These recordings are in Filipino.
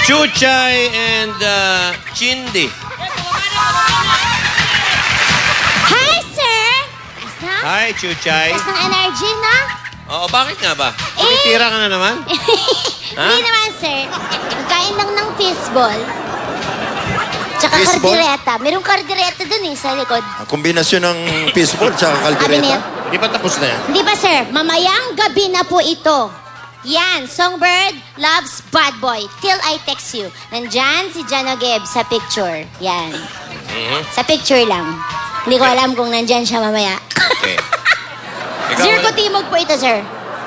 Chuchay and Chindi. Hi, sir! Basta? Hi, Chuchay. Basta ng energy, na? Oo, bakit nga ba? Tumitira ka na naman? Hindi naman, sir. Magkain lang ng fishball. Tsaka Fishball? kardireta. Merong kardireta dun sa likod. Ang kombinasyon ng fishball at kaldereta. Hindi pa tapos na yan. Hindi ba, sir? Mamayang gabi na po ito. Yan, Songbird loves bad boy till I text you. Nandyan si Janogeb sa picture. Yan. Sa picture lang. Hindi ko alam kung nandyan siya mamaya. Okay. Ikaw, Zirko wala- Timog po ito, sir.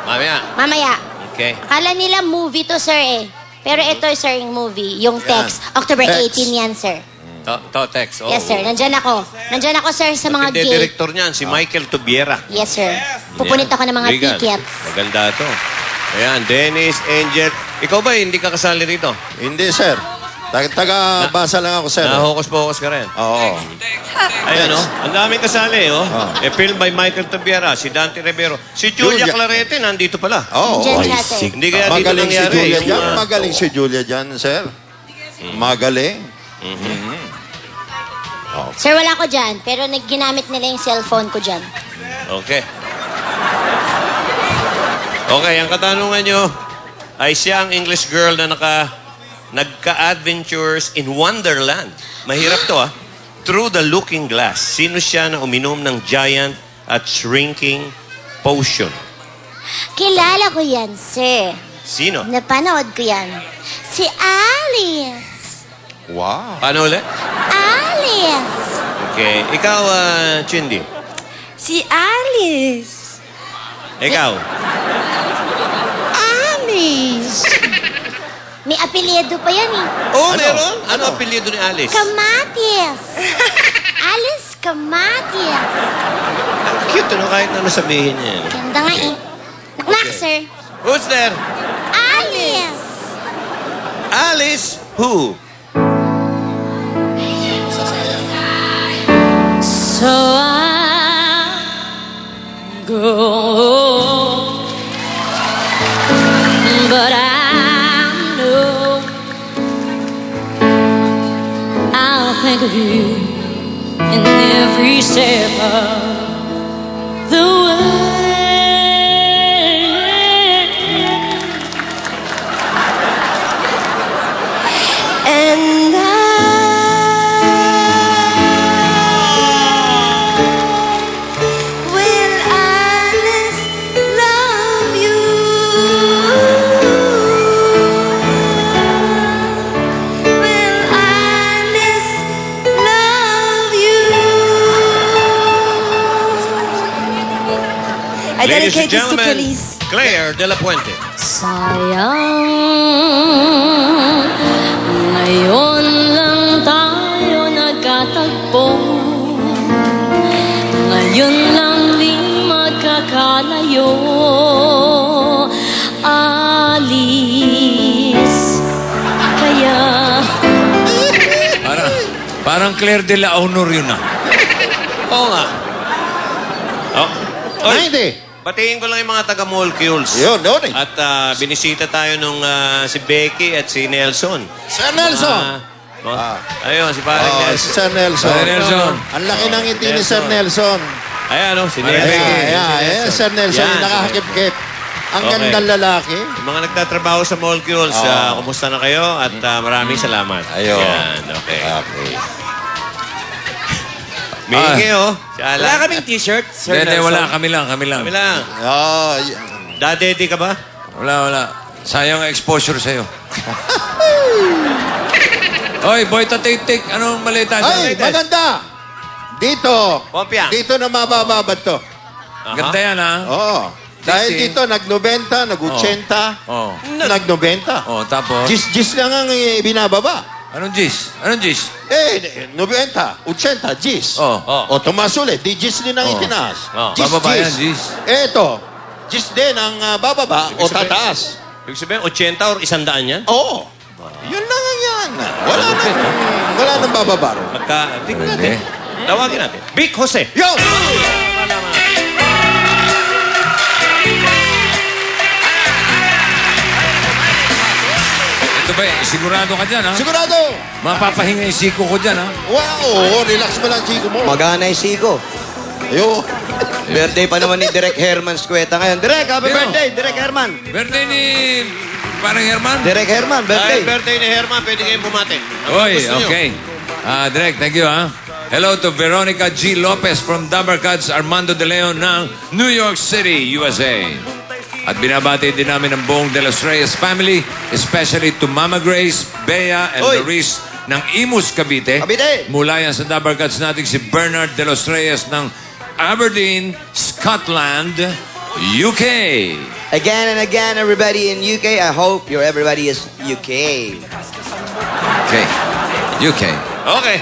Mamaya. Mamaya. Okay. Akala nila movie to, sir, eh. Pero ito, sir, yung movie. Yung Yan. text. October Text. 18 yan, sir. Text. Oh. Yes, sir. Nandyan ako. Nandyan ako, sir, sa mga Hindi, gate. director niyan, si Michael Tubiera. Yes, sir. Pupunit ako ng mga Legal. tickets. Maganda to. Ayan, Dennis, Angel. Ikaw ba, hindi ka kasali rito? Hindi, sir. Taga-basa lang ako, sir. Nahokus-pokus ka rin. Oo. Ayan, oh. Ang daming kasali, oh. Oh. A film by Michael Tubiera, si Dante Rivero. Si Julia Julia. Clarete, nandito pala. Oo. Nandyan siya, sir. Hindi kaya dito Magaling si nangyari. Julia yung, dyan. ah, Magaling si Julia dyan, sir. Magaling. Sir, wala ko dyan. Pero ginamit nila yung cellphone ko dyan. Okay. Okay, ang katanungan nyo ay siya ang English girl na nagka-adventures in Wonderland. Mahirap to, ah. Through the Looking Glass. Sino siya na uminom ng giant at shrinking potion? Kilala ko yan, sir. Sino? Napanood ko yan. Si Alice. Wow. Paano ulit? Alice. Okay. Ikaw, Chindi. Si Alice. Ikaw. Alice. May apelyido pa yan, eh. Oh, Ano? meron? Ano Ano? apelyido ni Alice? Kamatis. Alice Kamatis. Cute, ano? Kahit na sabihin niya. Ganda nga, eh. Knock, sir. Who's there? Alice. Alice who? So I go, but I know I'll think of you in every step of the way. And will Alice love you? Will Alice love you? I Ladies and dedicate this to gentlemen, Feliz. Claire de la Puente. Sayang, ngayon lang tayo nagkatagpo. Ngayon lang din magkakalayo. Alice, kaya Parang Claire de la Honor yun ah. Oo nga. Oh. Oy, Hindi. batiin ko lang yung mga taga-molecules. Yun, yun eh. At binisita tayo nung si Becky at si Nelson. Sir Nelson. Ayun, si parang Oh, si Nelson. Sir Nelson. Sir Nelson. Ang laki ng ngiti ni Sir Nelson. Ayan, si Parang Becky. Becky. Ayan, Sir Nelson. Yan, Yung nakakakip-kip. Ang Okay. gandang lalaki. Yung mga nagtatrabaho sa molecules, kumusta na kayo? At maraming salamat. Ayun. Yan, okay. Okay. Miki, oh. Si Alan. Wala kaming t-shirt, Sir Hindi, Nelson. wala. Kami lang. Kami lang. Oh, Dadedy ka ba? Wala. Sayang ang exposure sa'yo. Oy, boy, tatik-tik. Anong malita ay, sa'yo? maganda. Dito. Pompiang. Dito na mabababad to. Ganda yan, ha? Oo. Dahil Sisi. dito, nag-90, nag-80, Oh. nag-90. Oh, tapos? Gis lang ang binababa. Anong gis? Anong gis? 90, 80, gis. Oh. O, tumaas ulit. Di gis din ang itinaas. Oh. Bababa yan, gis. Eto, gis din ang bababa o Ibig sabihin- tataas. Ibig sabihin, 80 or 100 yan? Oo. Yun lang ang yan. Wala nang bababa. Tignan Hindi. natin. Tawagin natin. Vic Jose. Yo! Ito Ito ba, sigurado ka dyan, ha? Sigurado! Mapapahinga yung siko ko dyan, ha? Wow! Relax mo lang, Chico mo. Magana yung siko. Ayo. Birthday pa naman ni Direk Herman Squeta ngayon. Direk, happy Yo. birthday, Direk Herman. Birthday ni parang Herman. Direk Herman, birthday. Dahil birthday ni Herman, pwede kayong bumati. Ang Oy, gusto nyo. okay. Direk, thank you, ha? Hello to Veronica G. Lopez from Dabarcads, Armando De Leon ng New York City, USA. At binabati din namin ang buong De Los Reyes family, especially to Mama Grace, Bea, and Oy. Maurice ng Imus, Cavite. Cavite. Mula yan sa Dabarcads natin si Bernard De Los Reyes ng Aberdeen, Scotland, UK. Again and again, everybody in UK. I hope your everybody is UK. Okay. UK. Okay.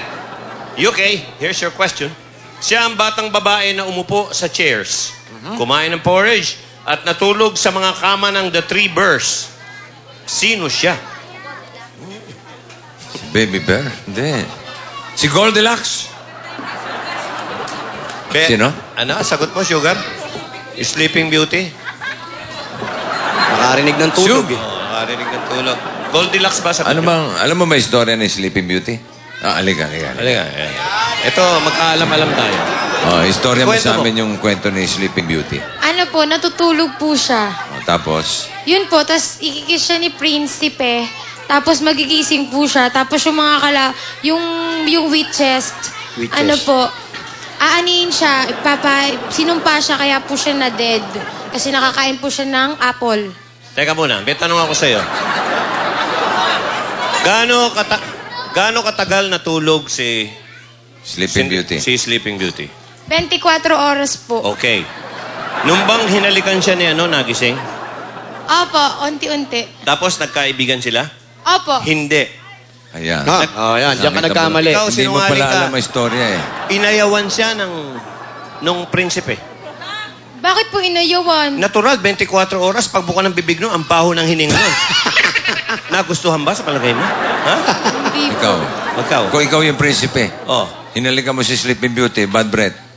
UK, here's your question. Siya ang batang babae na umupo sa chairs, kumain ng porridge, at natulog sa mga kama ng The Three Bears. Sino siya? Baby Bear? Hindi. Si Goldilocks? Sino? Ano? Sagot mo, Sugar? Sleeping Beauty? Nakarinig ng tulog eh. Nakarinig ng tulog. Goldilocks ba sa Alam mo may istorya ni Sleeping Beauty? Halika. Halika. Ito, magkaalam-alam tayo. Istorya mo Kwento sa mo. amin yung kwento ni Sleeping Beauty. Ano po, natutulog po siya. Tapos, Yun po, tapos ikikis siya ni Prinsipe. Tapos magigising po siya. Tapos yung mga yung witches, Witches. ano po, aanihin siya, sinumpa siya kaya po siya na dead. Kasi nakakain po siya ng apple. Teka muna, may tanong ako sa'yo. Gaano katagal natulog si Sleeping Beauty. Si Sleeping Beauty? 24 oras po. Okay. Nung bang hinalikan siya ni nagising? Opo, unti-unti. Tapos nagkaibigan sila? Opo. Hindi. Ayan. Ha? Oh, yan. Diyan ka Nakita mo. nagkamali. Ikaw, Hindi mo sinungaling pala ka. alam ang istorya eh. Inayawan siya nung prinsipe. Bakit po inayawan? Natural, 24 oras, pagbuka ng bibig nun, ang baho ng hininga nun. Nagustuhan ba sa palagay mo? Ha? Hindi po. Ikaw. Magkaw? Kung ikaw yung prinsipe, Oh. hinalikan mo si Sleeping Beauty, bad breath.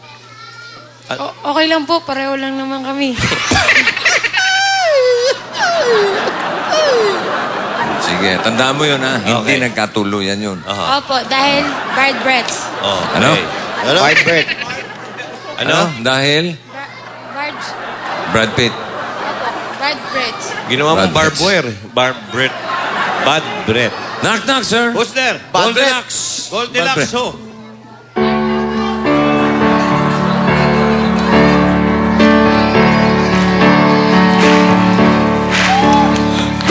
Okay lang po, pareho lang naman kami. Sige, tandaan mo yun ha. Hindi Okay. nagkatuluyan yun. Opo, dahil bad breaths. Oh, Ano? okay. Ano? White bread. Ano? Dahil Bad, Brad Pitt. opo, bad breaths. Ginawa mo Bad barbed breath. wire. Barbed breath. Bad breath. Knock, knock, sir. Who's there? Bad Goldilocks. Goldilocks, Bad breath. ho.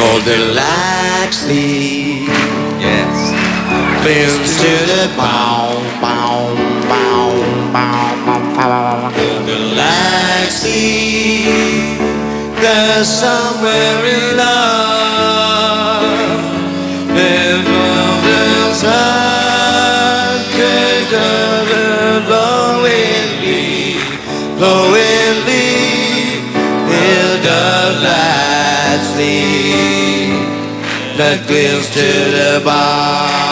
Goldilocks sleep. Yes. Bills to the bow, bow, bow, bow, bow, bow. Goldilocks sleep. There's somewhere in love. If the sun could blow in me, till the lights leave. That grills to the bar.